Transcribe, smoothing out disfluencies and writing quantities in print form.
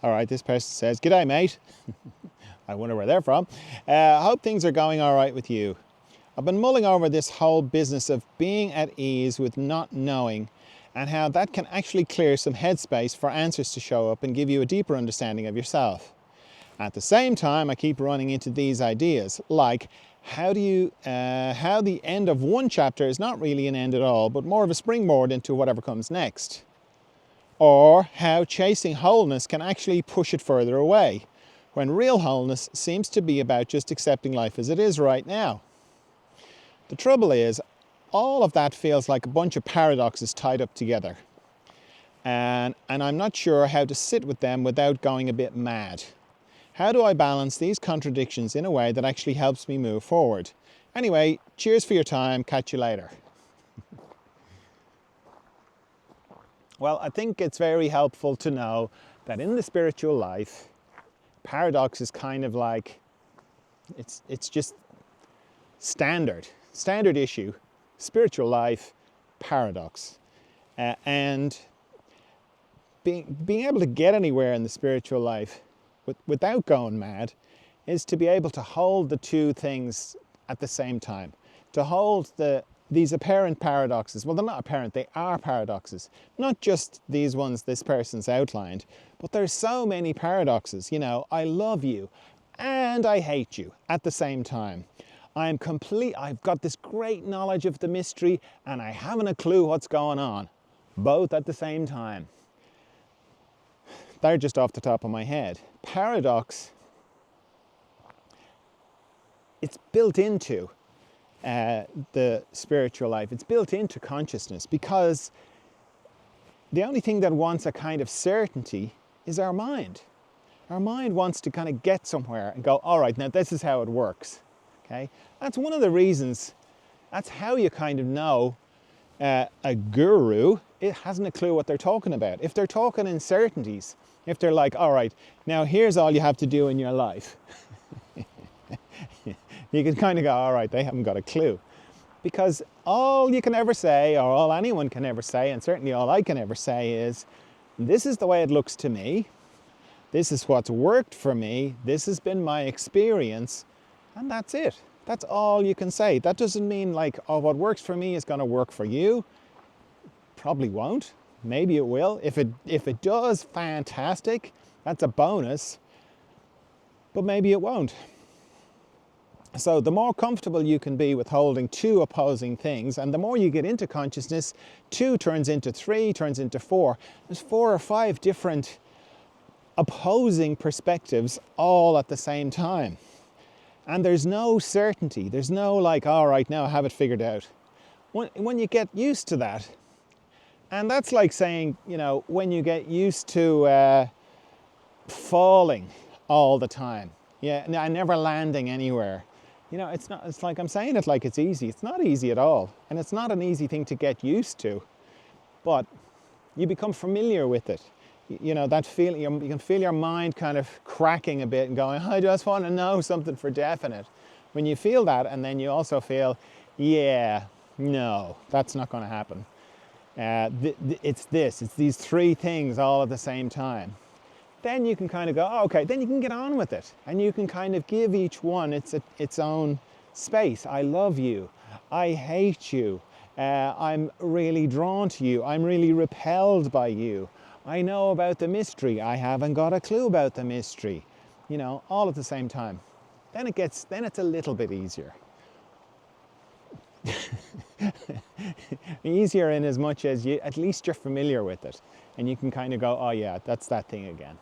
All right, this person says, "G'day, mate." I wonder where they're from. Hope things are going all right with you. I've been mulling over this whole business of being at ease with not knowing and how that can actually clear some headspace for answers to show up and give you a deeper understanding of yourself. At the same time, I keep running into these ideas, like how the end of one chapter is not really an end at all, but more of a springboard into whatever comes next. Or how chasing wholeness can actually push it further away, when real wholeness seems to be about just accepting life as it is right now. The trouble is, all of that feels like a bunch of paradoxes tied up together. And I'm not sure how to sit with them without going a bit mad. How do I balance these contradictions in a way that actually helps me move forward? Anyway, cheers for your time. Catch you later. Well, I think it's very helpful to know that in the spiritual life, paradox is kind of like, it's just standard issue, spiritual life, paradox. And being able to get anywhere in the spiritual life without going mad is to be able to hold the two things at the same time. To hold these apparent paradoxes. Well, they're not apparent, they are paradoxes. Not just these ones this person's outlined, but there's so many paradoxes. You know, I love you and I hate you at the same time. I've got this great knowledge of the mystery and I haven't a clue what's going on. Both at the same time. They're just off the top of my head. Paradox, it's built into the spiritual life. It's built into consciousness because the only thing that wants a kind of certainty is our mind. Our mind wants to kind of get somewhere and go, all right, now this is how it works. Okay? That's one of the reasons, that's how you kind of know a guru, it hasn't a clue what they're talking about. If they're talking in certainties, if they're like, all right, now here's all you have to do in your life. You can kind of go, all right, they haven't got a clue. Because all you can ever say, or all anyone can ever say, and certainly all I can ever say is, this is the way it looks to me. This is what's worked for me. This has been my experience. And that's it. That's all you can say. That doesn't mean like, oh, what works for me is going to work for you. Probably won't. Maybe it will. If it does, fantastic. That's a bonus. But maybe it won't. So the more comfortable you can be with holding two opposing things, and the more you get into consciousness, 2 turns into 3, turns into 4. There's 4 or 5 different opposing perspectives all at the same time. And there's no certainty. There's no like, all right, now I have it figured out. When you get used to that, and that's like saying, you know, when you get used to falling all the time, and never landing anywhere. You know, it's like I'm saying it like it's easy. It's not easy at all. And it's not an easy thing to get used to. But you become familiar with it. You know, that feeling, you can feel your mind kind of cracking a bit and going, I just want to know something for definite. When you feel that, and then you also feel, yeah, no, that's not going to happen. It's these 3 things all at the same time. Then you can kind of go, oh, okay, then you can get on with it. And you can kind of give each one its own space. I love you. I hate you. I'm really drawn to you. I'm really repelled by you. I know about the mystery. I haven't got a clue about the mystery. You know, all at the same time. Then it's a little bit easier. Easier in as much as at least you're familiar with it. And you can kind of go, oh yeah, that's that thing again.